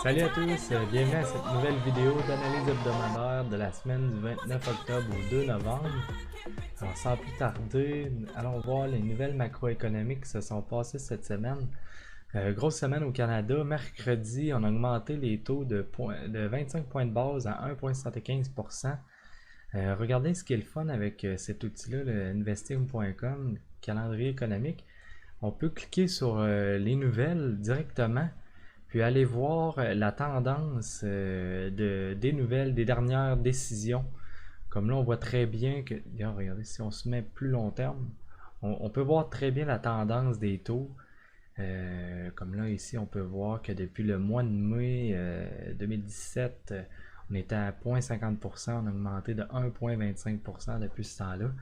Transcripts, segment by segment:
Salut à tous, bienvenue à cette nouvelle vidéo d'analyse hebdomadaire de la semaine du 29 octobre au 2 novembre. Alors sans plus tarder, allons voir les nouvelles macroéconomiques qui se sont passées cette semaine. Grosse semaine au Canada, mercredi on a augmenté les taux de 25 points de base à 1,75%. Regardez ce qui est le fun avec cet outil-là, le investing.com, calendrier économique. On peut cliquer sur les nouvelles directement, puis aller voir la tendance des nouvelles, des dernières décisions. Comme là, on voit très bien que, regardez, si on se met plus long terme, on peut voir très bien la tendance des taux. Comme là, ici, on peut voir que depuis le mois de mai 2017, on était à 0,50%, on a augmenté de 1,25% depuis ce temps-là.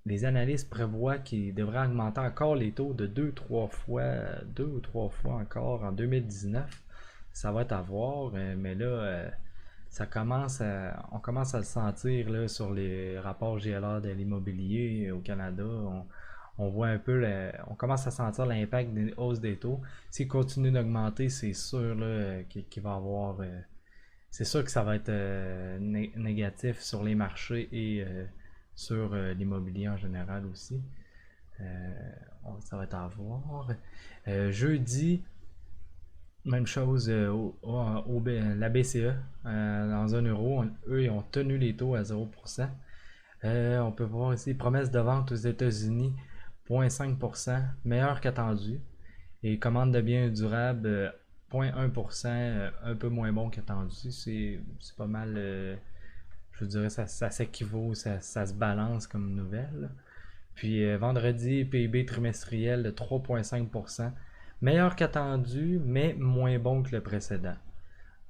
Les analystes prévoient qu'ils devraient augmenter encore les taux de 2 ou 3 fois encore en 2019. Ça va être à voir, mais là, on commence à le sentir là, sur les rapports GLA de l'immobilier au Canada. On voit un peu, on commence à sentir l'impact des hausses des taux. S'il continue d'augmenter, c'est sûr qu'il va avoir, c'est sûr que ça va être négatif sur les marchés et sur l'immobilier en général aussi. Ça va être à voir. Jeudi, même chose la BCE dans zone euro. Eux, ils ont tenu les taux à 0%. On peut voir ici promesse de vente aux États-Unis 0,5%, meilleur qu'attendu. Et commande de biens durables 0,1%, un peu moins bon qu'attendu. C'est pas mal, je dirais, ça s'équivaut, ça se balance comme nouvelle. Puis vendredi, PIB trimestriel de 3,5%, meilleur qu'attendu, mais moins bon que le précédent.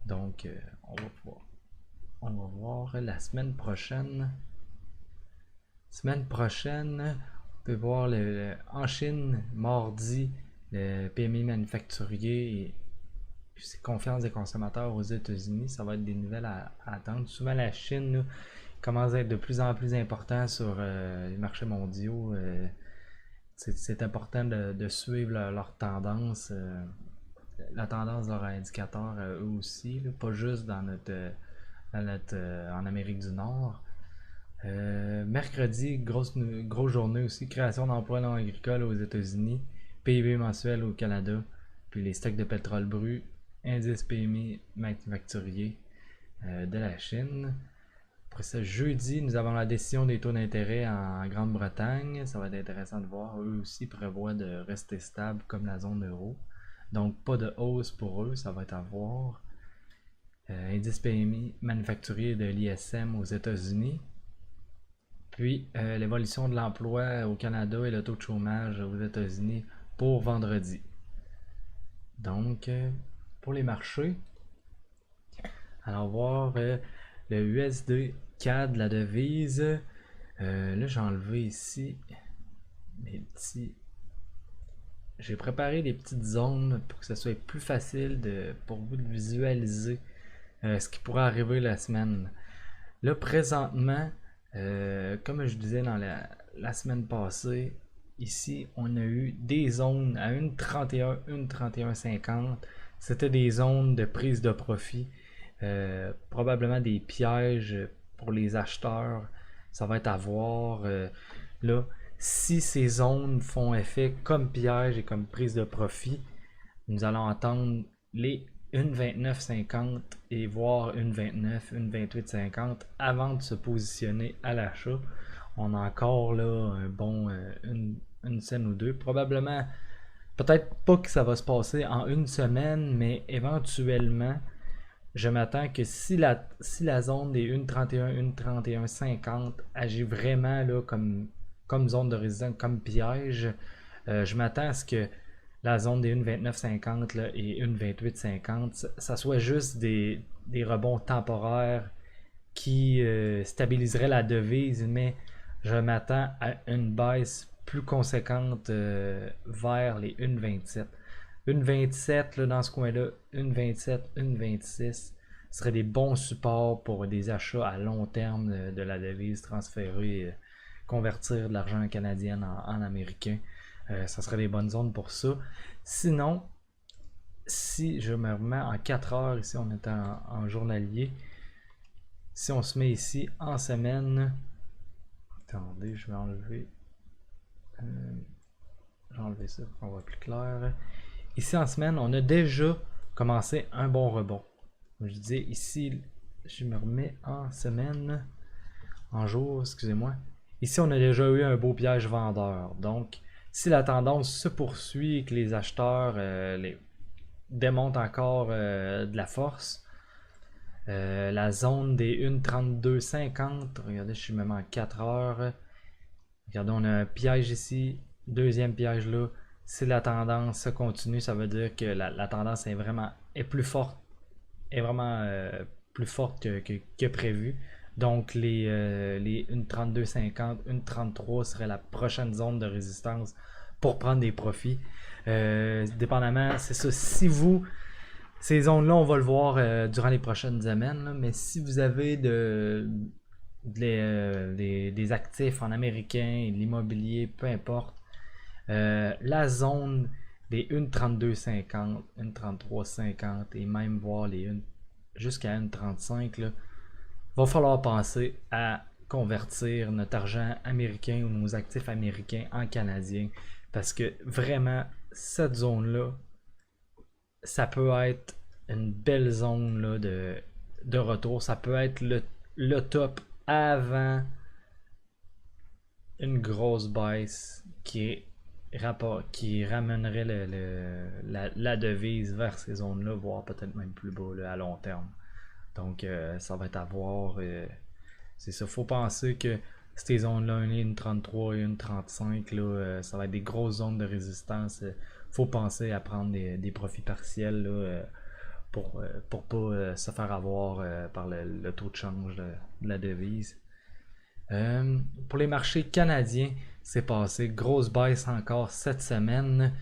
Donc, on va voir la semaine prochaine. Semaine prochaine, on peut voir en Chine, mardi, le PMI manufacturier et confiance des consommateurs aux États-Unis. Ça va être des nouvelles à attendre. Souvent, la Chine là, commence à être de plus en plus important sur les marchés mondiaux. C'est important de suivre leur tendance, la tendance de leurs indicateurs eux aussi, là, pas juste en Amérique du Nord. Mercredi, grosse journée aussi, création d'emplois non agricoles aux États-Unis, PIB mensuel au Canada, puis les stocks de pétrole brut, indice PMI manufacturier de la Chine. Après ça, jeudi, nous avons la décision des taux d'intérêt en Grande-Bretagne. Ça va être intéressant de voir. Eux aussi prévoient de rester stables comme la zone euro. Donc, pas de hausse pour eux, ça va être à voir. Indice PMI manufacturier de l'ISM aux États-Unis. Puis, l'évolution de l'emploi au Canada et le taux de chômage aux États-Unis pour vendredi. Donc, pour les marchés, allons voir le USD CAD, la devise. Là, j'ai enlevé ici mes petits. J'ai préparé des petites zones pour que ce soit plus facile pour vous de visualiser ce qui pourrait arriver la semaine. Là, présentement, comme je disais dans la semaine passée, ici, on a eu des zones à 1,31, 1,31,50. C'était des zones de prise de profit. Probablement des pièges pour les acheteurs. Ça va être à voir. Là, si ces zones font effet comme piège et comme prise de profit, nous allons attendre les 1,29,50 et voir 1,29, 1,28,50 avant de se positionner à l'achat. On a encore là un bon une scène ou deux. Probablement, peut-être pas que ça va se passer en une semaine, mais éventuellement, je m'attends que si la zone des 1,31, 1,31,50 agit vraiment là, comme zone de résistance, comme piège, je m'attends à ce que la zone des 1,29,50 là, et 1,28,50, ça soit juste des rebonds temporaires qui stabiliseraient la devise, mais je m'attends à une baisse plus conséquente vers les 1,27. 1,27 là, dans ce coin-là, 1,27, 1,26 seraient des bons supports pour des achats à long terme de la devise transférée, convertir de l'argent canadien en américain. Ça serait des bonnes zones pour ça. Sinon, si je me remets en 4 heures, ici on est en journalier, si on se met ici en semaine, attendez, je vais enlever ça pour qu'on voit plus clair. Ici en semaine, on a déjà commencé un bon rebond. Je disais ici, je me remets en semaine, en jour, excusez-moi. Ici, on a déjà eu un beau piège vendeur. Donc, si la tendance se poursuit et que les acheteurs démontent encore de la force, la zone des 1,3250, regardez, je suis même en 4 heures. Regardez, on a un piège ici, deuxième piège là. Si la tendance se continue, ça veut dire que la tendance est plus forte, est vraiment plus forte que prévu. Donc les 1,3250, 1,33 serait la prochaine zone de résistance pour prendre des profits. Dépendamment, c'est ça. Si vous, ces zones-là, on va le voir durant les prochaines semaines, là, mais si vous avez des actifs en américain, de l'immobilier, peu importe, la zone des 1,3250, 1,3350 et même voir jusqu'à 1,35, là, va falloir penser à convertir notre argent américain ou nos actifs américains en canadiens parce que vraiment cette zone-là, ça peut être une belle zone là, de retour. Ça peut être le top avant une grosse baisse qui ramènerait la devise vers ces zones-là, voire peut-être même plus bas là, à long terme. Donc, ça va être à voir. C'est ça. Faut penser que ces zones-là, une 33 et une 35, là, ça va être des grosses zones de résistance. Faut penser à prendre des profits partiels là, pour pas se faire avoir par le taux de change de la devise. Pour les marchés canadiens, c'est passé. Grosse baisse encore cette semaine.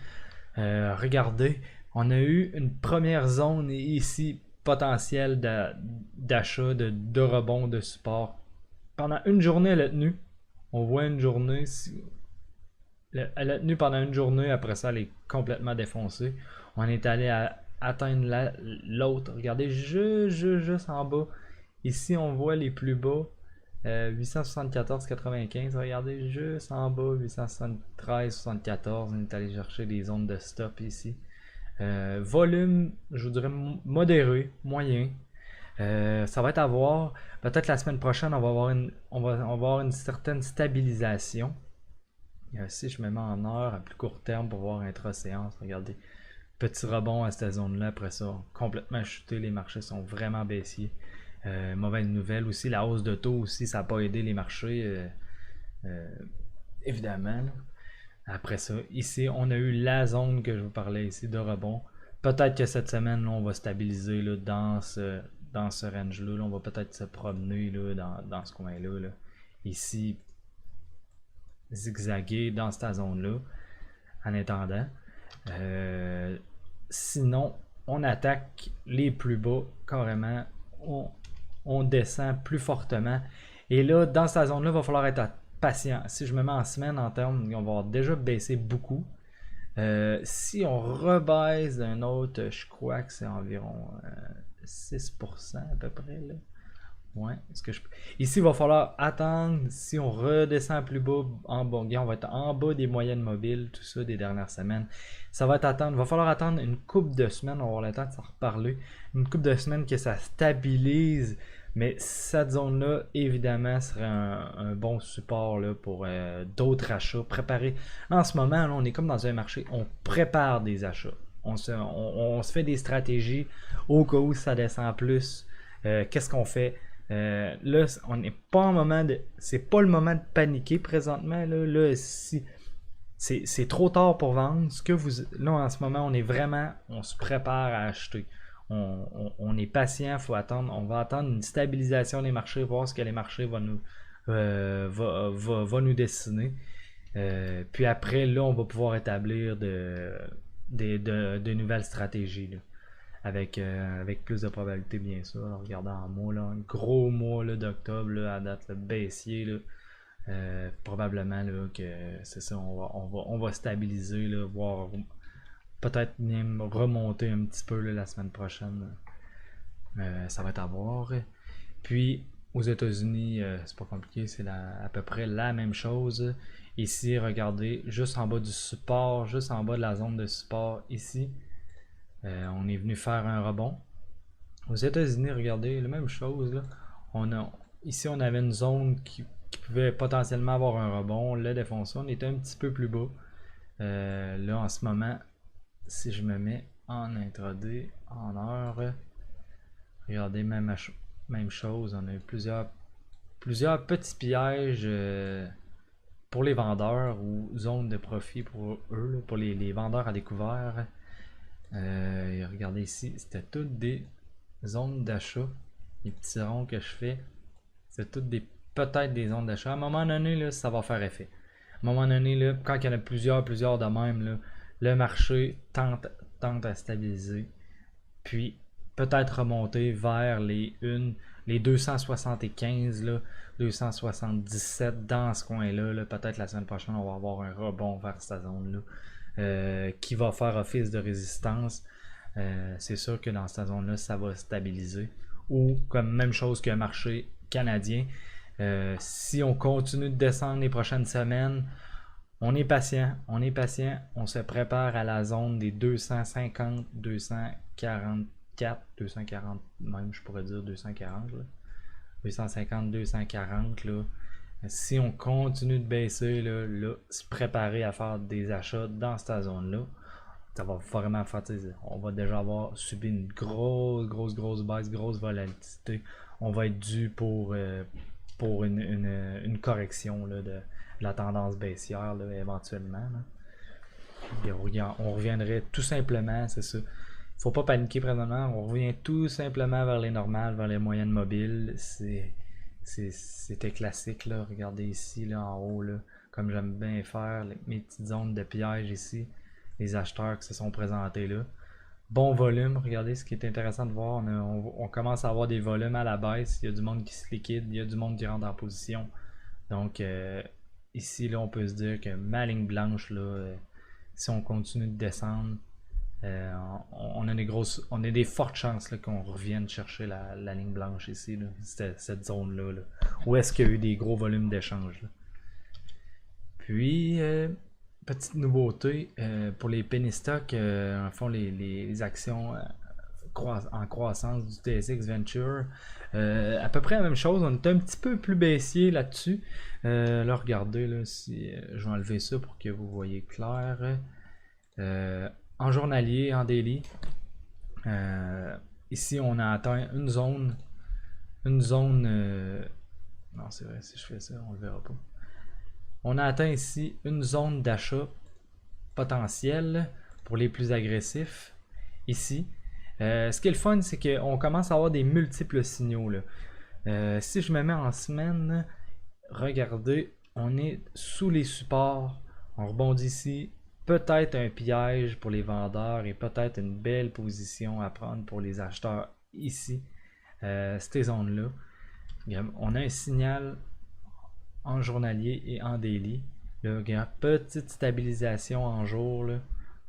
Regardez, on a eu une première zone ici potentielle d'achat, de rebond, de support. Pendant une journée, elle a tenu. On voit une journée. Elle a tenu pendant une journée. Après ça, elle est complètement défoncée. On est allé atteindre l'autre. Regardez, juste en bas. Ici, on voit les plus bas. 874,95. Regardez, juste en bas. 873,74. On est allé chercher des zones de stop ici. Volume, je vous dirais modéré, moyen. Ça va être à voir. Peut-être la semaine prochaine, on va avoir une certaine stabilisation. Si je me mets en heure à plus court terme pour voir intra-séance, regardez. Petit rebond à cette zone-là. Après ça, complètement chuté. Les marchés sont vraiment baissiers. Mauvaise nouvelle aussi. La hausse de taux aussi, ça n'a pas aidé les marchés. Évidemment. Là. Après ça, ici, on a eu la zone que je vous parlais ici de rebond. Peut-être que cette semaine, là, on va stabiliser là, dans ce range-là. Là, on va peut-être se promener là, dans ce coin-là. Là. Ici, zigzaguer dans cette zone-là en attendant. Sinon, on attaque les plus bas carrément. On descend plus fortement. Et là, dans cette zone-là, il va falloir être patient. Si je me mets en semaine en termes, on va déjà baisser beaucoup. Si on rebaisse d'un autre, je crois que c'est environ 6% à peu près. Là. Ouais, ici, il va falloir attendre. Si on redescend plus bas, on va être en bas des moyennes mobiles, tout ça des dernières semaines. Ça va être attendre. Il va falloir attendre une couple de semaines. On va avoir le temps de s'en reparler. Une couple de semaines que ça stabilise. Mais cette zone-là, évidemment, serait un bon support là, pour d'autres achats. Préparer. En ce moment, là, on est comme dans un marché. On prépare des achats. On se fait des stratégies au cas où ça descend plus. Qu'est-ce qu'on fait? Là, on n'est pas en moment de. C'est pas le moment de paniquer présentement. Là si c'est trop tard pour vendre. Là, en ce moment, on se prépare à acheter. On est patient, faut attendre. On va attendre une stabilisation des marchés, voir ce que les marchés vont nous dessiner. Puis après, là, on va pouvoir établir de nouvelles stratégies. Là. Avec plus de probabilité, bien sûr. Alors, regardez en mois, là, un gros mois là, d'octobre, là, à date là, baissier. Là, probablement là, que c'est ça, on va stabiliser, là, peut-être même remonter un petit peu là, la semaine prochaine. Ça va être à voir. Puis aux États-Unis, c'est pas compliqué, c'est à peu près la même chose. Ici, regardez, juste en bas du support, juste en bas de la zone de support, ici, on est venu faire un rebond. Aux États-Unis, regardez, la même chose. Là. Ici, on avait une zone qui pouvait potentiellement avoir un rebond. On l'a défoncé, on était un petit peu plus bas. Là, en ce moment, si je me mets en intraday, en heure, regardez, même chose. On a eu plusieurs petits pièges pour les vendeurs ou zones de profit pour eux, là, pour les vendeurs à découvert. Regardez ici, c'était toutes des zones d'achat. Les petits ronds que je fais, c'est toutes peut-être des zones d'achat. À un moment donné, là, ça va faire effet. À un moment donné, là, quand il y en a plusieurs de même, là, le marché tente à stabiliser. Puis peut-être remonter vers les 275, là, 277 dans ce coin-là. Là. Peut-être la semaine prochaine, on va avoir un rebond vers cette zone-là qui va faire office de résistance. C'est sûr que dans cette zone-là, ça va stabiliser. Ou comme même chose qu'un marché canadien. Si on continue de descendre les prochaines semaines, on est patient, on se prépare à la zone des 250, 244, 240, même je pourrais dire 240, là. 250, 240, là. Si on continue de baisser, là, se préparer à faire des achats dans cette zone-là, ça va vraiment faire, on va déjà avoir subi une grosse baisse, grosse volatilité. On va être dû pour une correction là, de la tendance baissière là, éventuellement. Là. On reviendrait tout simplement, c'est ça. Faut pas paniquer présentement, on revient tout simplement vers les normales, vers les moyennes mobiles. C'était classique là. Regardez ici là en haut là, comme j'aime bien faire mes petites zones de piège ici, les acheteurs qui se sont présentés là. Bon volume, regardez ce qui est intéressant de voir, on commence à avoir des volumes à la baisse, il y a du monde qui se liquide, il y a du monde qui rentre en position. Donc ici là on peut se dire que ma ligne blanche là, si on continue de descendre, on a des fortes chances là, qu'on revienne chercher la ligne blanche ici, là, cette zone-là. Là, où est-ce qu'il y a eu des gros volumes d'échanges. Puis, petite nouveauté, pour les penny stocks, en fond, les actions en croissance du TSX Venture, à peu près la même chose, on est un petit peu plus baissier là-dessus. Là, regardez, là, si je vais enlever ça pour que vous voyez clair. En journalier, en daily, ici on a atteint une zone. Non, c'est vrai, si je fais ça, on le verra pas. On a atteint ici une zone d'achat potentielle pour les plus agressifs. Ici. Ce qui est le fun, c'est qu'on commence à avoir des multiples signaux. Là. Si je me mets en semaine, regardez, on est sous les supports. On rebondit ici. Peut-être un piège pour les vendeurs et peut-être une belle position à prendre pour les acheteurs ici. Ces zones-là. On a un signal en journalier et en daily. Là, petite stabilisation en jour,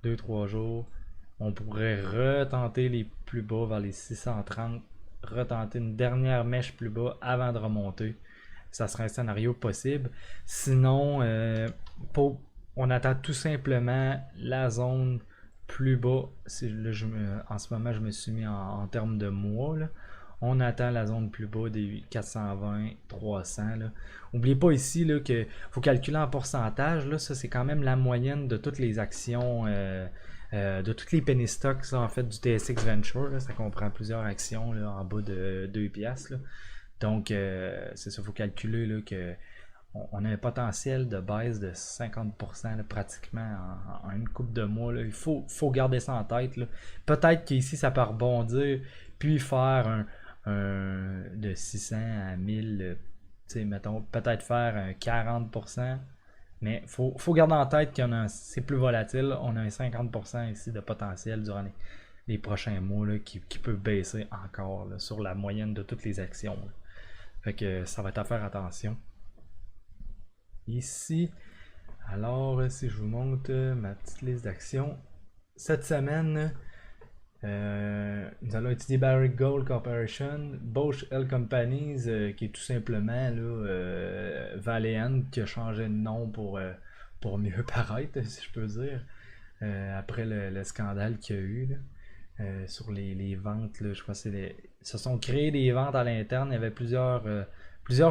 2-3 jours. On pourrait retenter les plus bas vers les 630, retenter une dernière mèche plus bas avant de remonter. Ça serait un scénario possible. Sinon, on attend tout simplement la zone plus bas. Là, en ce moment, je me suis mis en termes de mois. Là. On attend la zone plus bas des 420, 300. Là. N'oubliez pas ici là, qu'il faut calculer en pourcentage. Là, ça, c'est quand même la moyenne de toutes les actions, de toutes les penny stocks en fait, du TSX Venture. Là. Ça comprend plusieurs actions là, en bas de 2 piastres. Là. Donc, c'est ça, il faut calculer là, que on a un potentiel de baisse de 50% là, pratiquement en une couple de mois. Là. Il faut garder ça en tête. Peut-être qu'ici, ça peut rebondir, puis faire de 600 à 1000, mettons, peut-être faire un 40%. Mais il faut garder en tête que c'est plus volatile. On a un 50% ici de potentiel durant les prochains mois là, qui peut baisser encore là, sur la moyenne de toutes les actions. Là. Fait que ça va être à faire attention. Ici, alors si je vous montre ma petite liste d'actions, cette semaine, nous allons étudier Barrick Gold Corporation, Bosch L Companies, qui est tout simplement là, Valeant, qui a changé de nom pour mieux paraître, si je peux dire, après le scandale qu'il y a eu là, sur les ventes. Là, je crois que se sont créés des ventes à l'interne. Il y avait plusieurs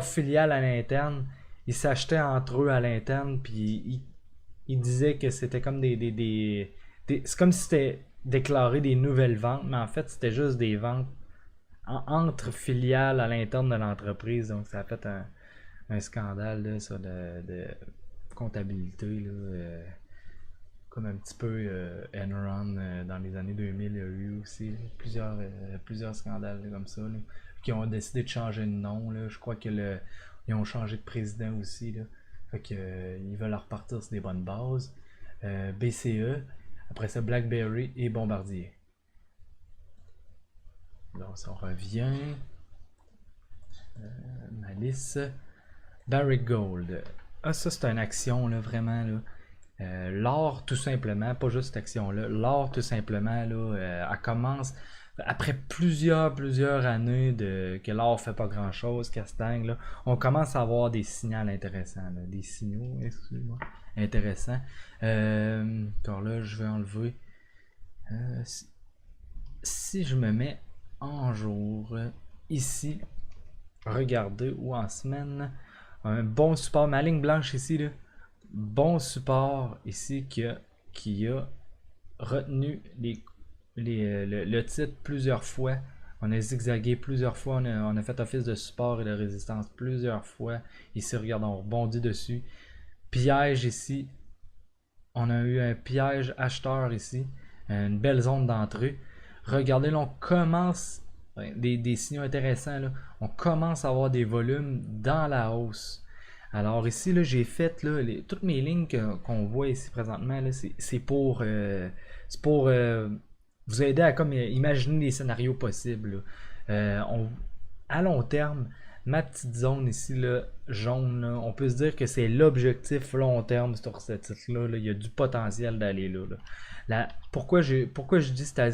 filiales à l'interne. Ils s'achetaient entre eux à l'interne, puis ils disaient que c'était comme c'est comme si c'était déclaré des nouvelles ventes, mais en fait, c'était juste des ventes entre filiales à l'interne de l'entreprise. Donc, ça a fait un scandale là, ça, de comptabilité. Là, comme un petit peu Enron dans les années 2000, il y a eu aussi plusieurs scandales là, comme ça, là, qui ont décidé de changer de nom. Là. Je crois ils ont changé de président aussi. Là. Fait que, ils veulent repartir sur des bonnes bases. BCE, après ça BlackBerry et Bombardier. Donc on revient. Malice. Barrick Gold. Ah, ça c'est une action là, vraiment là. L'or tout simplement, pas juste cette action-là, l'or tout simplement, là, elle commence, après plusieurs années que l'or fait pas grand-chose, castagne, là, on commence à avoir des signaux intéressants, là, des signaux, excusez-moi, intéressants. Alors là, je vais enlever, si je me mets en jour, ici, regardez, ou en semaine, un bon support, ma ligne blanche ici, là, bon support ici qui a retenu le titre plusieurs fois. On a zigzagué plusieurs fois, on a fait office de support et de résistance plusieurs fois. Ici, regarde, on rebondit dessus. Piège ici. On a eu un piège acheteur ici. Une belle zone d'entrée. Regardez, là, on commence des signaux intéressants. Là. On commence à avoir des volumes dans la hausse. Alors ici, là, j'ai fait là, toutes mes lignes qu'on voit ici présentement, là, c'est pour vous aider à comme, imaginer les scénarios possibles. À long terme, ma petite zone ici, là, jaune, là, on peut se dire que c'est l'objectif long terme sur ce titre-là. Là. Il y a du potentiel d'aller là. Pourquoi je dis cette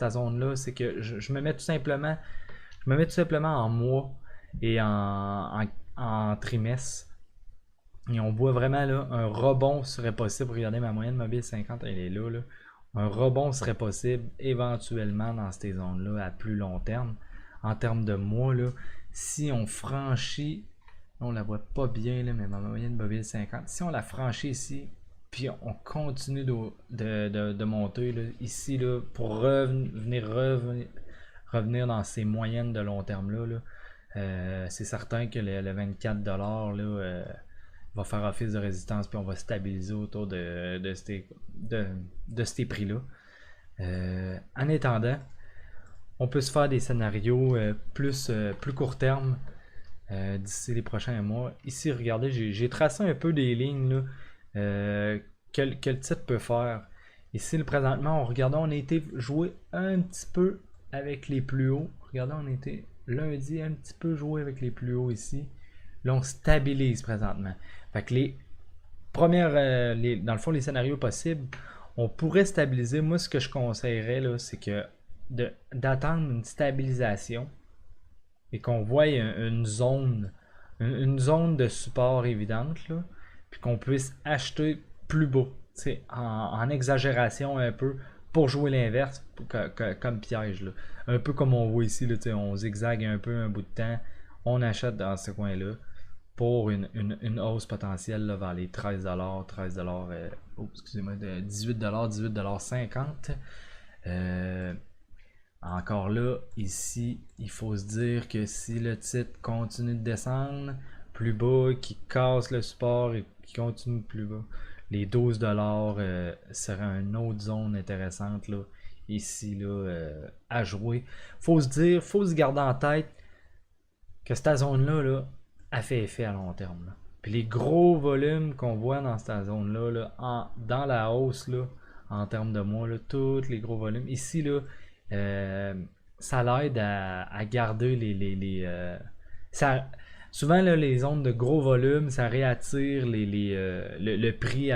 zone-là, c'est que je me mets tout simplement en mois et en trimestre. Et on voit vraiment là, un rebond serait possible. Regardez ma moyenne mobile 50, elle est là. Un rebond serait possible éventuellement dans ces zones-là à plus long terme. En termes de mois, là, si on franchit, on la voit pas bien, là, mais ma moyenne mobile 50, si on la franchit ici, puis on continue de monter là, ici là, pour revenir dans ces moyennes de long terme là, c'est certain que le 24$ là, va faire office de résistance, puis on va stabiliser autour de ces prix-là. En attendant, on peut se faire des scénarios plus court terme d'ici les prochains mois. Ici, regardez, j'ai tracé un peu des lignes là, quel titre peut faire. Ici, présentement, on a été joué un petit peu avec les plus hauts. Regardez, on a été lundi un petit peu joué avec les plus hauts ici. Là, on stabilise présentement. Fait que dans le fond, les scénarios possibles, on pourrait stabiliser. Moi, ce que je conseillerais, là, c'est que d'attendre une stabilisation et qu'on voie une zone de support évidente, là, puis qu'on puisse acheter plus bas, en exagération un peu, pour jouer l'inverse comme piège. Là. Un peu comme on voit ici, là, on zigzague un peu un bout de temps, on achète dans ce coin-là pour une hausse potentielle là, vers les 13$, excusez-moi, de 18$, 18,50$. Encore là, ici, il faut se dire que si le titre continue de descendre plus bas, qui casse le support et qui continue plus bas, les 12$ seraient une autre zone intéressante là, ici là, à jouer. Faut se garder en tête que cette zone-là là, a fait effet à long terme. Là. Puis les gros volumes qu'on voit dans cette zone-là, là, dans la hausse, là, en termes de mois, là, tous les gros volumes. Ici, là, ça l'aide à garder souvent, là, les zones de gros volume, ça réattire le prix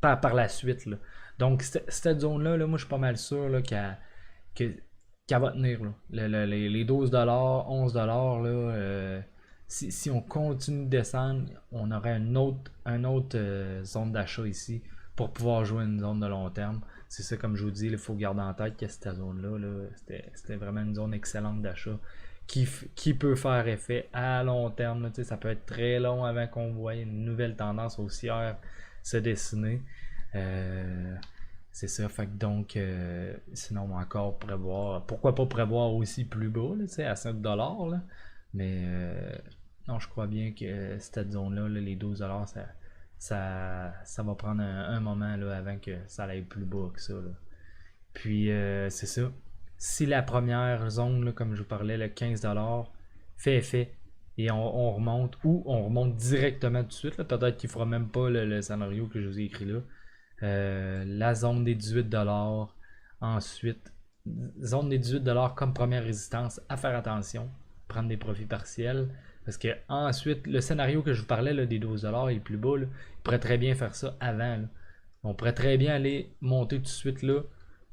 par la suite. Là. Donc, cette zone-là, là, moi, je suis pas mal sûr là, que- qu'elle va tenir. Là. Les 12$, 11$, là, si on continue de descendre, on aurait une autre zone d'achat ici pour pouvoir jouer une zone de long terme. C'est ça, comme je vous dis, il faut garder en tête que cette zone-là, là, c'était vraiment une zone excellente d'achat qui peut faire effet à long terme. Là, ça peut être très long avant qu'on voie une nouvelle tendance haussière se dessiner. C'est ça, fait que donc, sinon, on va encore prévoir. Pourquoi pas prévoir aussi plus bas, là, à 5$, là. Mais non, je crois bien que cette zone-là, là, les 12$, ça va prendre un moment là, avant que ça aille plus bas que ça. Là. Puis, c'est ça. Si la première zone, là, comme je vous parlais, le 15$ fait effet et on remonte, ou on remonte directement tout de suite, peut-être qu'il ne fera même pas le scénario que je vous ai écrit là. La zone des 18$. Ensuite, zone des 18$ comme première résistance, à faire attention, prendre des profits partiels. Parce que ensuite, le scénario que je vous parlais là, des 12$ est plus bas. Là, il pourrait très bien faire ça avant. Là. On pourrait très bien aller monter tout de suite là,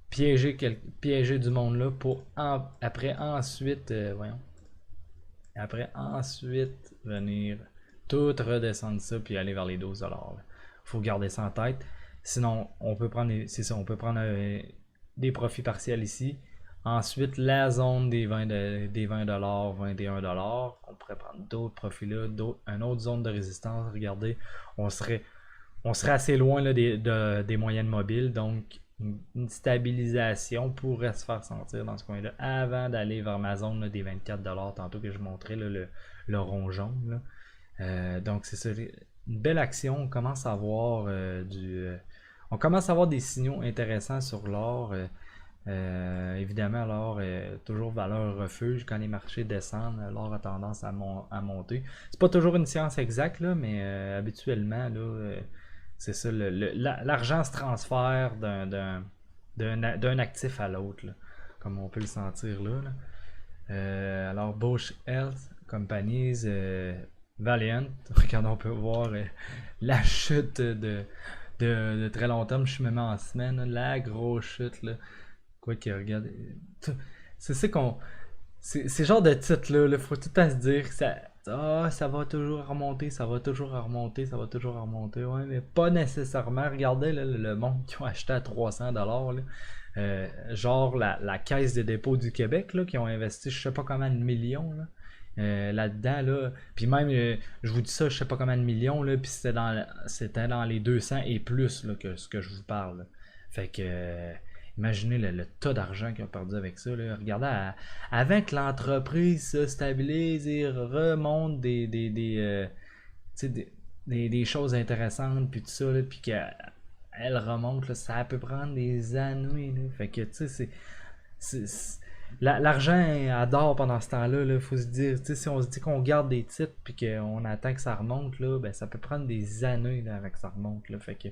piéger du monde là pour après ensuite, voyons, après ensuite venir tout redescendre ça puis aller vers les 12$. Il faut garder ça en tête. Sinon, on peut prendre, c'est ça, on peut prendre des profits partiels ici. Ensuite, la zone des 20$, 21$, on pourrait prendre d'autres profits là, une autre zone de résistance. Regardez, on serait assez loin là, des moyennes mobiles, donc une stabilisation pourrait se faire sentir dans ce coin-là avant d'aller vers ma zone là, des 24$ tantôt que je montrais là, le rond jaune. Donc c'est ça, une belle action. On commence à avoir on commence à avoir des signaux intéressants sur l'or. Évidemment, l'or est toujours valeur refuge. Quand les marchés descendent, l'or a tendance à monter. C'est pas toujours une science exacte, là, mais habituellement, là, c'est ça, l'argent se transfère d'un actif à l'autre, comme on peut le sentir là. Alors, Bush Health Companies, Valiant, regardez, on peut voir la chute de très long terme. Je suis même en semaine, là, la grosse chute. Là. Quoi qu'il regarde. C'est ça qu'on. C'est genre de titre là, faut tout le temps se dire que ça va toujours remonter, ça va toujours remonter, ça va toujours remonter. Ouais, mais pas nécessairement. Regardez là, le monde qui ont acheté à 300$. Là. Genre la Caisse de dépôt du Québec là, qui ont investi je sais pas combien de millions là. Là-dedans, là. Puis même, je vous dis ça, je sais pas combien de millions, là, puis c'était dans les 200 et plus là, que ce que je vous parle. Là. Fait que, imaginez le tas d'argent qu'ils ont perdu avec ça. Là. Regardez, avant que l'entreprise se stabilise et remonte des choses intéressantes, puis tout ça, là, puis qu'elle remonte, là, ça peut prendre des années. Là. Fait que, tu sais, l'argent adore pendant ce temps-là. Il faut se dire, si on se dit qu'on garde des titres puis qu'on attend que ça remonte, là, ben, ça peut prendre des années là, avant que ça remonte. Là. Fait que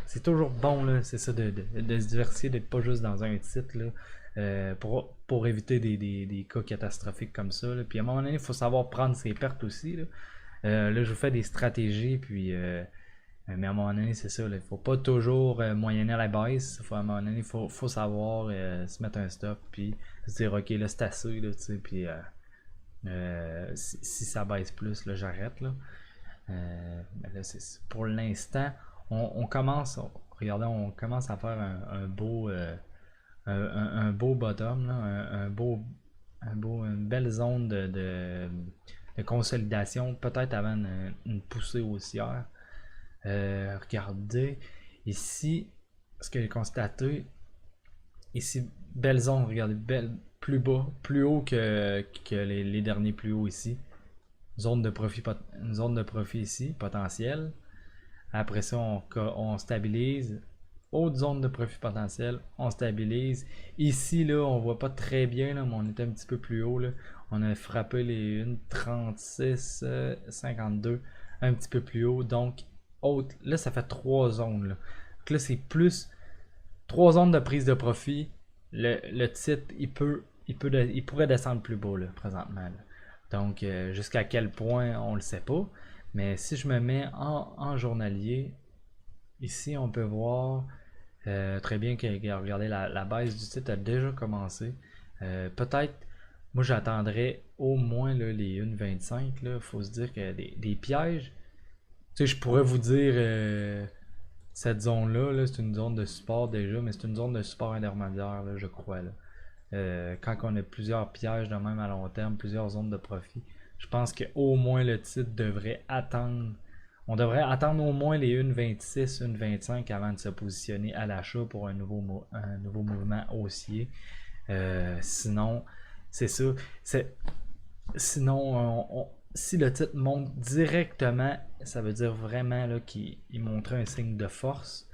c'est toujours bon, là, c'est ça, de se diversifier, d'être pas juste dans un titre là, pour éviter des cas catastrophiques comme ça. Là. Puis à un moment donné, il faut savoir prendre ses pertes aussi. Là, là je vous fais des stratégies, puis mais à un moment donné, c'est ça, il ne faut pas toujours moyenner à la baisse. À un moment donné, il faut savoir se mettre un stop, puis se dire, ok, là, c'est assez, là, puis si ça baisse plus, là, j'arrête. Là. Là pour l'instant, on commence, regardez, on commence à faire un beau, un beau bottom, là, une belle zone de consolidation, peut-être avant une poussée haussière. Regardez ici ce que j'ai constaté ici, belle zone, regardez, plus bas, plus haut que les derniers plus hauts ici, une zone de profit ici, potentiel. Après ça on stabilise, autre zone de profit potentiel, on stabilise. Ici là on voit pas très bien là, mais on était un petit peu plus haut là. On a frappé les 1,36 52 un petit peu plus haut, donc là ça fait 3 zones là. Donc là c'est plus 3 zones de prise de profit. Le titre il pourrait descendre plus bas là, présentement là. Donc jusqu'à quel point on le sait pas, mais si je me mets en journalier, ici on peut voir Très bien que regardez, la baisse du titre a déjà commencé. Peut-être, moi j'attendrais au moins là, les 1,25. Il faut se dire que des pièges, tu sais, je pourrais vous dire cette zone-là, là, c'est une zone de support déjà, mais c'est une zone de support intermédiaire, là, je crois. Là. Quand on a plusieurs pièges de même à long terme, plusieurs zones de profit, je pense qu'au moins le titre devrait attendre. On devrait attendre au moins les 1,26, 1,25 avant de se positionner à l'achat pour un nouveau mouvement haussier. Sinon, c'est ça. Sinon, si le titre monte directement, ça veut dire vraiment là, qu'il montrait un signe de force.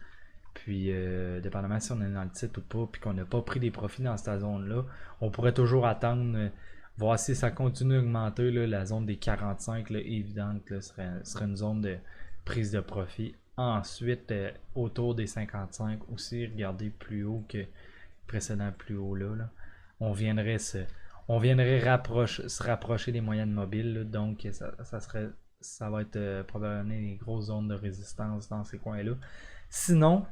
Puis, dépendamment si on est dans le titre ou pas, puis qu'on n'a pas pris des profits dans cette zone-là, on pourrait toujours attendre, voir si ça continue à augmenter. Là, la zone des 45, là, évidente, là, serait une zone de prise de profit. Ensuite, autour des 55 aussi, regardez plus haut que le précédent plus haut là. On viendrait se rapprocher des moyennes mobiles. Là, donc, ça va être probablement les grosses zones de résistance dans ces coins-là. Sinon,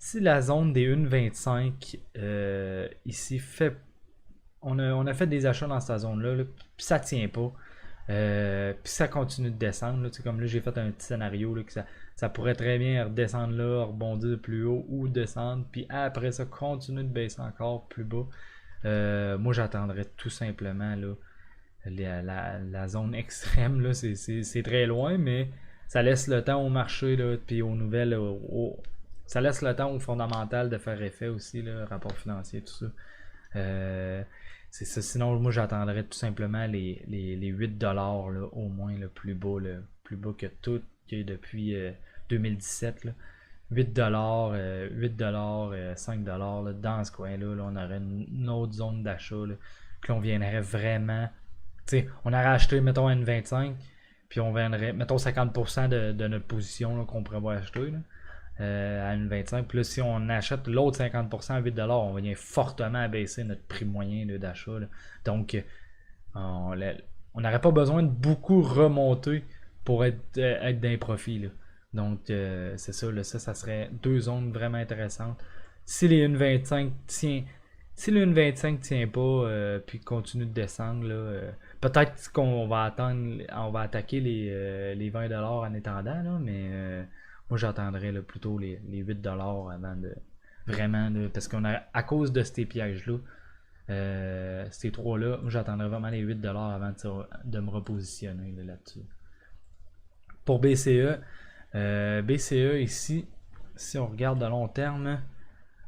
si la zone des 1,25 ici fait. On a fait des achats dans cette zone-là, là, puis ça tient pas. Puis ça continue de descendre. Là, comme là, j'ai fait un petit scénario là, que ça pourrait très bien redescendre là, rebondir plus haut ou descendre. Puis après ça, continue de baisser encore plus bas. Moi, j'attendrais tout simplement là, la zone extrême. Là, c'est très loin, mais ça laisse le temps au marché là, puis aux nouvelles. Ça laisse le temps au fondamental de faire effet aussi, là, rapport financier, tout ça. C'est ça. Sinon, moi, j'attendrais tout simplement les 8$ là, au moins le plus bas que tout qu'il y a depuis 2017. Là. 8$, 5$ là, dans ce coin-là, là, on aurait une autre zone d'achat. Que l'on viendrait vraiment. T'sais, on aurait acheté, mettons, une 25, puis on viendrait, mettons, 50% de notre position qu'on pourrait acheter. Là. À une 25. Puis là, si on achète l'autre 50% à 8$, on vient fortement abaisser notre prix moyen d'achat. Donc, on n'aurait pas besoin de beaucoup remonter pour être dans les profits. Là. Donc, c'est ça, là, ça serait deux zones vraiment intéressantes. Si les 1,25 tient. Si le 1,25 tient pas puis continue de descendre, là, peut-être qu'on va attaquer les 20$ en attendant, là, mais moi, j'attendrais là, plutôt les 8$ avant de vraiment. Là, parce qu'on a à cause de ces pièges-là, ces trois-là, moi j'attendrais vraiment les 8$ avant de me repositionner là-dessus. Pour BCE, BCE ici, si on regarde de long terme,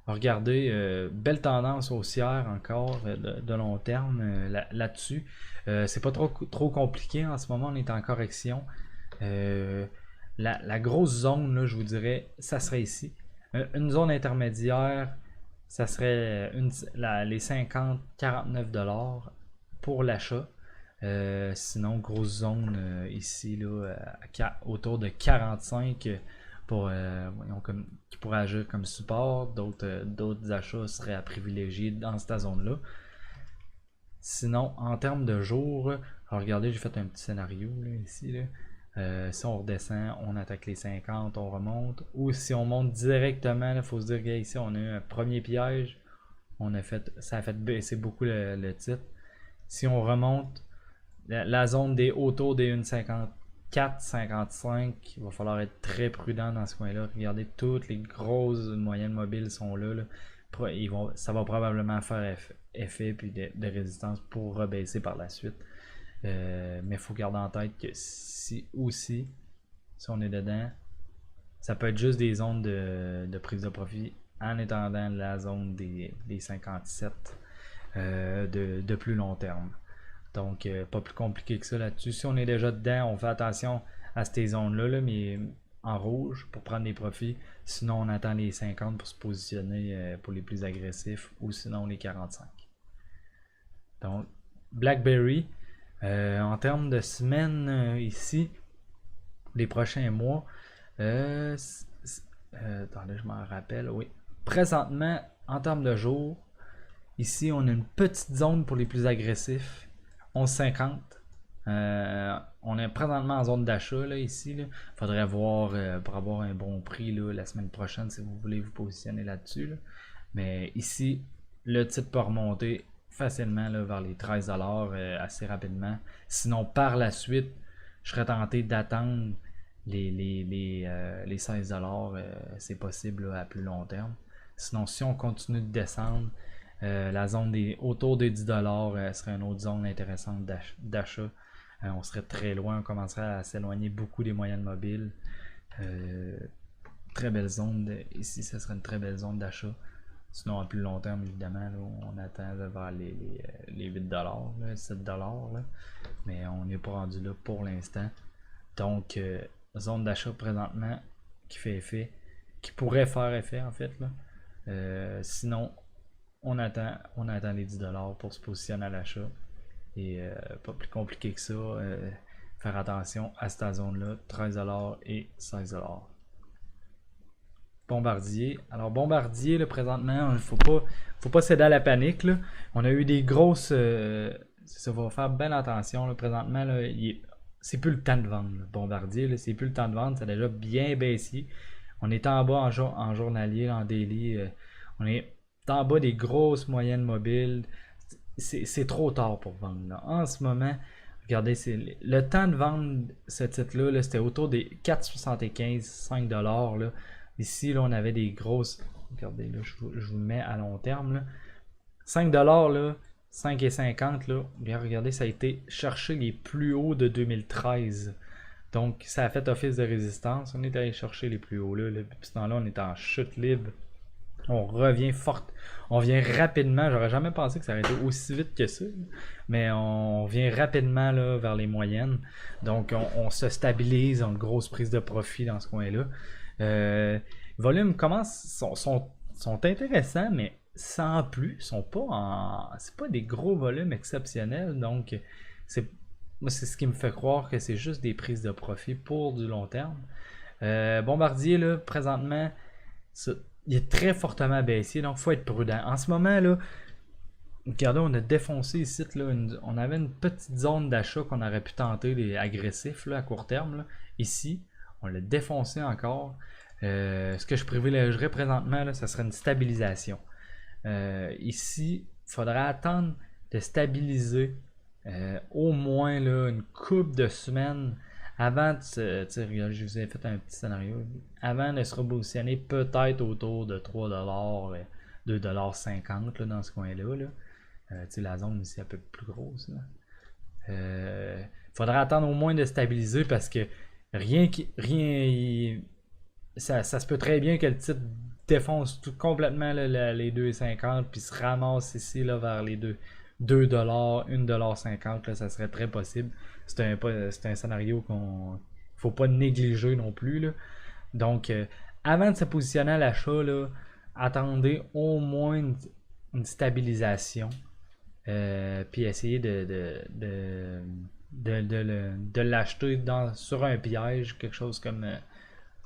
regardez, belle tendance haussière encore de long terme là-dessus. C'est pas trop compliqué en ce moment, on est en correction. La grosse zone, là, je vous dirais, ça serait ici. Une zone intermédiaire, ça serait les 50-49$ pour l'achat. Sinon, grosse zone ici, là, autour de 45 qui pourraient agir comme support. D'autres achats seraient à privilégier dans cette zone-là. Sinon, en termes de jours, regardez, j'ai fait un petit scénario là, ici. Là. Si on redescend, on attaque les 50, on remonte. Ou si on monte directement, il faut se dire qu'ici on a eu un premier piège. Ça a fait baisser beaucoup le titre. Si on remonte, la zone des autour des 1,54, 55, il va falloir être très prudent dans ce coin-là. Regardez, toutes les grosses moyennes mobiles sont là. Ça va probablement faire effet puis de résistance pour rebaisser par la suite. Mais il faut garder en tête que si on est dedans, ça peut être juste des zones de prise de profit en étendant la zone des 57 de plus long terme. Donc, pas plus compliqué que ça là-dessus. Si on est déjà dedans, on fait attention à ces zones-là, là, mais en rouge pour prendre des profits. Sinon, on attend les 50 pour se positionner pour les plus agressifs ou sinon les 45. Donc, BlackBerry, en termes de semaines ici, les prochains mois, attendez, je m'en rappelle, oui. Présentement, en termes de jours, ici, on a une petite zone pour les plus agressifs, 11,50. On on est présentement en zone d'achat là, ici. Il faudrait voir pour avoir un bon prix là, la semaine prochaine si vous voulez vous positionner là-dessus. Là. Mais ici, le titre peut remonter facilement là, vers les 13$ assez rapidement. Sinon, par la suite, je serais tenté d'attendre les 16$. C'est possible là, à plus long terme. Sinon, si on continue de descendre, la zone autour des 10$ serait une autre zone intéressante d'achat. On serait très loin, on commencerait à s'éloigner beaucoup des moyennes mobiles. Très belle zone, ici ça serait une très belle zone d'achat. Sinon, à plus long terme, évidemment, là, on attend vers les 8$, là, 7$. Là. Mais on n'est pas rendu là pour l'instant. Donc, zone d'achat présentement qui fait effet, qui pourrait faire effet en fait. Là. Sinon, on attend les 10$ pour se positionner à l'achat. Et pas plus compliqué que ça. Faire attention à cette zone-là, 13$ et 16$. Bombardier. Alors Bombardier, là, présentement, il ne faut pas céder à la panique. Là. On a eu des grosses... ça va faire bien attention. Là, présentement, là, c'est plus le temps de vendre. Là. Bombardier, c'est plus le temps de vendre. Ça a déjà bien baissé. On est en bas en journalier, en daily. On est en bas des grosses moyennes mobiles. C'est trop tard pour vendre. Là. En ce moment, regardez, le temps de vendre ce titre-là, là, c'était autour des 4,75, 5$. Là. Ici, là, on avait des grosses... Regardez, là, je vous mets à long terme. Là. 5$, là, 5,50$. Là, regardez, ça a été chercher les plus hauts de 2013. Donc, ça a fait office de résistance. On est allé chercher les plus hauts. Là. Depuis ce temps-là, on est en chute libre. On revient fort. On vient rapidement. J'aurais jamais pensé que ça aurait été aussi vite que ça. Mais on vient rapidement là, vers les moyennes. Donc, on se stabilise. On a une grosse prise de profit dans ce coin-là. Les volumes sont intéressants, mais sans plus, c'est pas des gros volumes exceptionnels, donc moi c'est ce qui me fait croire que c'est juste des prises de profit pour du long terme. Bombardier là, présentement, il est très fortement baissé, donc il faut être prudent. En ce moment là, regardez, on a défoncé ici, là, on avait une petite zone d'achat qu'on aurait pu tenter, les agressifs là, à court terme. Là. Ici, on l'a défoncé encore. Ce que je privilégierais présentement, là, ça serait une stabilisation. Ici, il faudrait attendre de stabiliser au moins là, une couple de semaines avant de je vous ai fait un petit scénario. Avant de se repositionner peut-être autour de 3$, 2,50$ là, dans ce coin-là. Là. La zone ici est un peu plus grosse. Il faudra attendre au moins de stabiliser parce que ça se peut très bien que le titre défonce complètement là, les 2,50$ puis se ramasse ici là, vers les 2$, 1,50$. Ça serait très possible. C'est un scénario qu'on faut pas négliger non plus. Là. Donc, avant de se positionner à l'achat, attendez au moins une stabilisation. Puis essayer de l'acheter sur un piège, quelque chose comme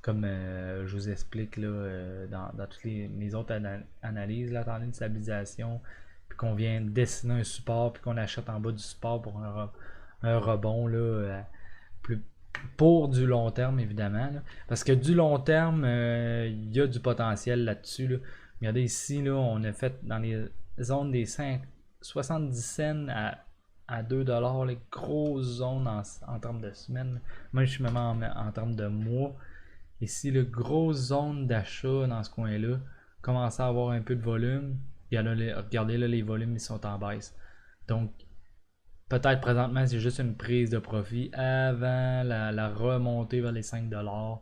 je vous explique là, dans toutes mes autres analyses, là, attendez une stabilisation, puis qu'on vient dessiner un support, puis qu'on achète en bas du support pour un rebond là, pour du long terme évidemment. Là, parce que du long terme, il y a du potentiel là-dessus. Là. Regardez ici, là, on a fait dans les zones des 70 cents à 2$, les grosses zones en termes de semaines. Moi, je suis même en termes de mois. Ici, le grosse zone d'achat dans ce coin-là commence à avoir un peu de volume. Regardez là, les volumes ils sont en baisse. Donc, peut-être présentement, c'est juste une prise de profit avant la remontée vers les 5$,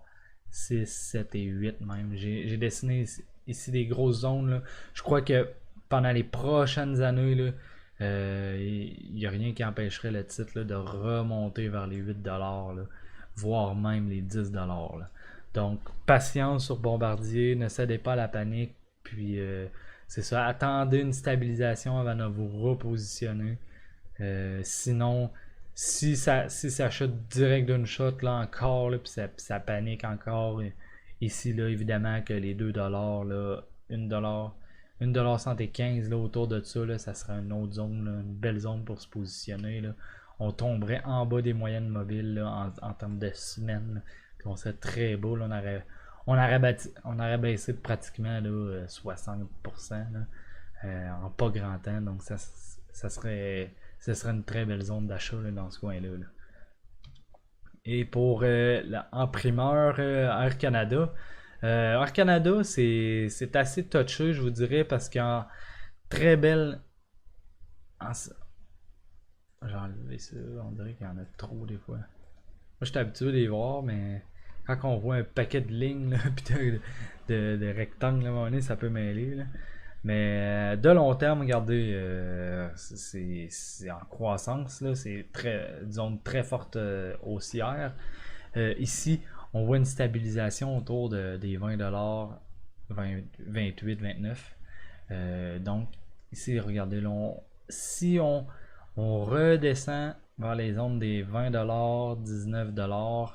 6, 7 et 8 même. J'ai dessiné ici des grosses zones. Là. Je crois que pendant les prochaines années, il n'y a rien qui empêcherait le titre là, de remonter vers les 8$, là, voire même les 10$. Là. Donc, patience sur Bombardier, ne cédez pas à la panique, puis c'est ça, attendez une stabilisation avant de vous repositionner. Sinon, si ça chute direct d'une shot là encore, là, puis ça panique encore, ici là, évidemment que les 2$, là, 1$, 1,75$ là, autour de ça, là, ça serait une autre zone, là, une belle zone pour se positionner. Là. on tomberait en bas des moyennes mobiles là, en termes de semaines. Puis on serait très beau. Là, on aurait baissé de pratiquement là, 60% là, en pas grand temps. Donc ça serait une très belle zone d'achat dans ce coin-là. Là. Et pour en primeur, Air Canada. Air Canada, c'est assez touché, je vous dirais, parce qu'en très belle. J'ai enlevé ça, on dirait qu'il y en a trop des fois. Moi, j'étais habitué de les voir, mais quand on voit un paquet de lignes, là, pis de rectangles, à un moment donné, ça peut mêler. Là. Mais de long terme, regardez, c'est en croissance, là, c'est une zone très forte haussière. Ici, on voit une stabilisation autour des 20$, 28, 29. Donc, ici, regardez, là, si on redescend vers les zones des 20$, 19$,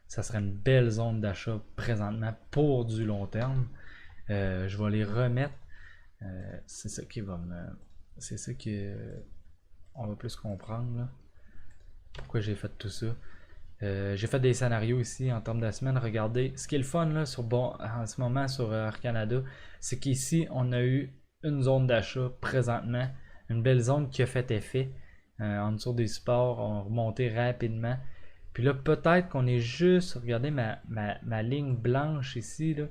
ça serait une belle zone d'achat présentement pour du long terme. Je vais les remettre. C'est ça qui va me. C'est ça que on va plus comprendre. Là. Pourquoi j'ai fait tout ça. J'ai fait des scénarios ici en termes de semaine. Regardez, ce qui est le fun là, en ce moment sur Air Canada, c'est qu'ici, on a eu une zone d'achat présentement. Une belle zone qui a fait effet. En dessous des supports, on remonté rapidement. Puis là, peut-être qu'on est juste, regardez ma ligne blanche ici, là.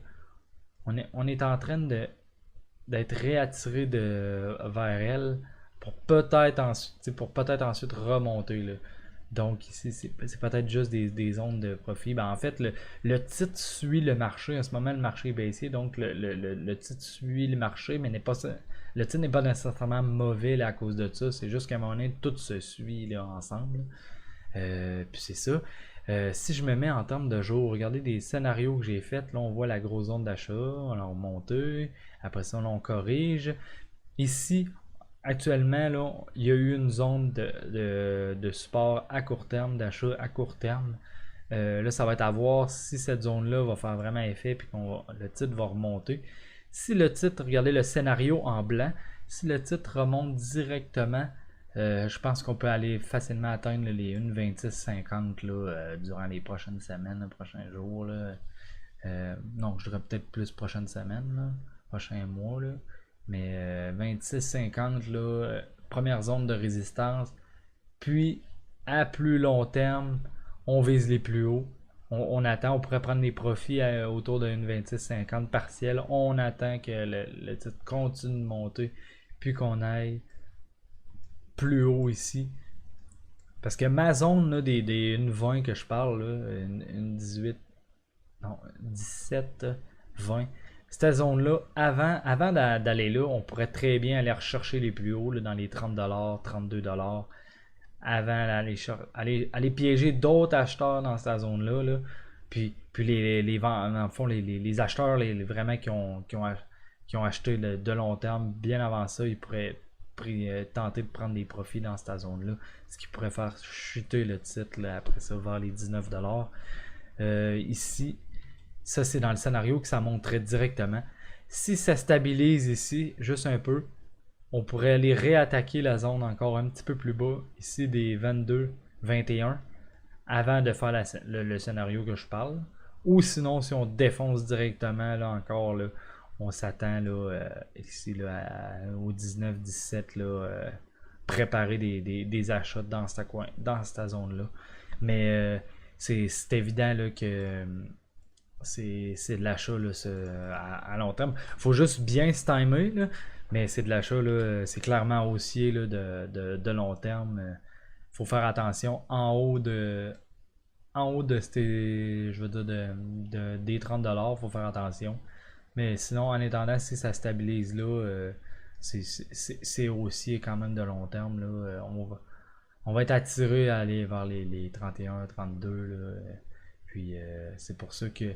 On est en train d'être réattiré vers elle pour peut-être ensuite remonter. Là. Donc ici, c'est peut-être juste des zones de profit. Ben, en fait, le titre suit le marché. En ce moment, le marché est baissier, donc le titre suit le marché, mais le titre n'est pas nécessairement mauvais là, à cause de ça. C'est juste qu'à un moment donné, tout se suit là, ensemble. Puis c'est ça. Si je me mets en termes de jours, regardez des scénarios que j'ai faits. Là, on voit la grosse zone d'achat. On a remonté. Après ça, on corrige. Ici, actuellement, là, il y a eu une zone de support à court terme, d'achat à court terme. Là, ça va être à voir si cette zone-là va faire vraiment effet et que le titre va remonter. Si le titre, regardez le scénario en blanc, si le titre remonte directement, je pense qu'on peut aller facilement atteindre les 1,2650 durant les prochaines semaines, les prochains jours. Là. Non, je dirais peut-être plus prochaines semaines, là, prochains mois. Là. Mais 26,50, là, première zone de résistance. Puis, à plus long terme, on vise les plus hauts. On attend, on pourrait prendre des profits autour de 26,50 partiel. On attend que le titre continue de monter, puis qu'on aille plus haut ici. Parce que ma zone là, des 1,20 que je parle, là, une 18, non, 17, 20. Cette zone-là, avant d'aller là, on pourrait très bien aller rechercher les plus hauts là, dans les 30$, 32$. Avant d'aller piéger d'autres acheteurs dans cette zone-là. Là. Puis dans le fond, les acheteurs vraiment qui ont acheté de long terme bien avant ça, ils pourraient tenter de prendre des profits dans cette zone-là. Ce qui pourrait faire chuter le titre là, après ça vers les 19$. Ici, ça c'est dans le scénario que ça monterait directement. Si ça stabilise ici, juste un peu, on pourrait aller réattaquer la zone encore un petit peu plus bas, ici des 22, 21, avant de faire le scénario que je parle. Ou sinon, si on défonce directement, là encore, là, on s'attend là, ici là, au 19, 17, là, préparer des achats dans cette zone-là. Mais c'est évident là, que c'est de l'achat à long terme. Faut juste bien se timer, là, mais c'est de l'achat, c'est clairement haussier là, de long terme. Faut faire attention en haut de ces, je veux dire, des 30$, faut faire attention. Mais sinon, en attendant, si ça stabilise là, c'est haussier quand même de long terme. Là, on va être attiré à aller vers les 31, 32. Là, puis c'est pour ça que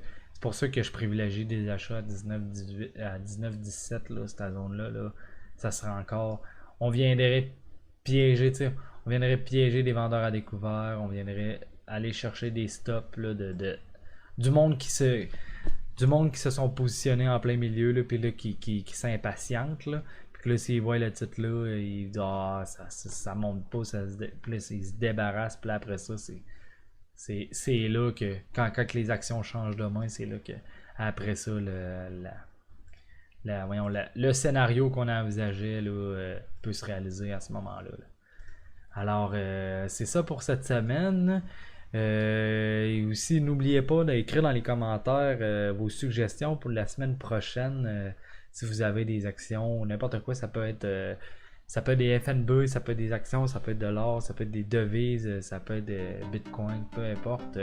je privilégie des achats à 19, 18, à 19, 17 là, cette zone-là. Là, ça sera encore. On viendrait piéger, tu sais, on viendrait piéger des vendeurs à découvert, on viendrait aller chercher des stops là, du monde qui se sont positionnés en plein milieu, là, puis là, qui s'impatientent, là, puis que là, s'il voit le titre là, il dit ah, ça monte pas, puis là, il se débarrasse, puis là, après ça, c'est là que, quand les actions changent de main, c'est là que, après ça, le scénario qu'on envisageait là, peut se réaliser à ce moment-là. Là. Alors, c'est ça pour cette semaine. Et aussi, n'oubliez pas d'écrire dans les commentaires vos suggestions pour la semaine prochaine. Si vous avez des actions ou n'importe quoi, ça peut être des FNB, ça peut être des actions, ça peut être de l'or, ça peut être des devises, ça peut être des bitcoin, peu importe.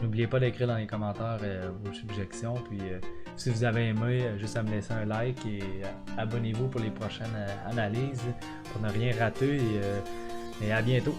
N'oubliez pas d'écrire dans les commentaires vos suggestions. Puis si vous avez aimé, juste à me laisser un like et abonnez-vous pour les prochaines analyses pour ne rien rater. Et à bientôt.